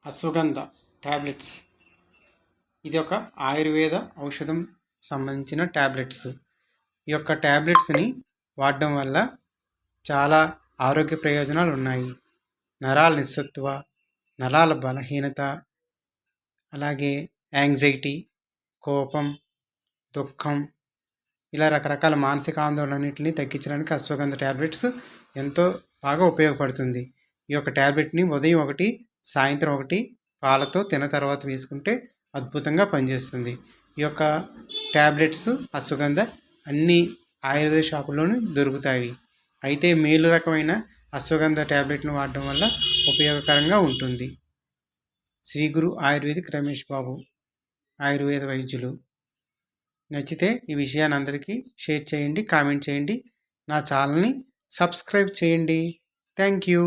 Ashwagandha tablets. ఇది ఒక ఆయుర్వేద ఔషధం సంబంధించిన ట్యాబ్లెట్స్. ఈ యొక్క ట్యాబ్లెట్స్ని వాడడం వల్ల చాలా ఆరోగ్య ప్రయోజనాలు ఉన్నాయి. నరాల నిస్సత్తువ, నరాల బలహీనత, అలాగే యాంగ్జైటీ, కోపం, దుఃఖం, ఇలా రకరకాల మానసిక ఆందోళనన్నింటినీ తగ్గించడానికి అశ్వగంధ ట్యాబ్లెట్స్ ఎంతో బాగా ఉపయోగపడుతుంది. ఈ యొక్క ట్యాబ్లెట్ని ఉదయం ఒకటి, సాయంత్రం ఒకటి పాలతో తిన్న తర్వాత వేసుకుంటే అద్భుతంగా పనిచేస్తుంది. ఈ యొక్క ట్యాబ్లెట్స్ అశ్వగంధ అన్ని ఆయుర్వేద షాపుల్లోనూ దొరుకుతాయి. అయితే మేలు రకమైన అశ్వగంధ ట్యాబ్లెట్ను వాడడం వల్ల ఉపయోగకరంగా ఉంటుంది. శ్రీ గురు ఆయుర్వేదిక్ రమేష్ బాబు ఆయుర్వేద వైద్యులు. నచ్చితే ఈ విషయాన్ని అందరికీ షేర్ చేయండి, కామెంట్ చేయండి, నా ఛానల్ని సబ్స్క్రైబ్ చేయండి. Thank you.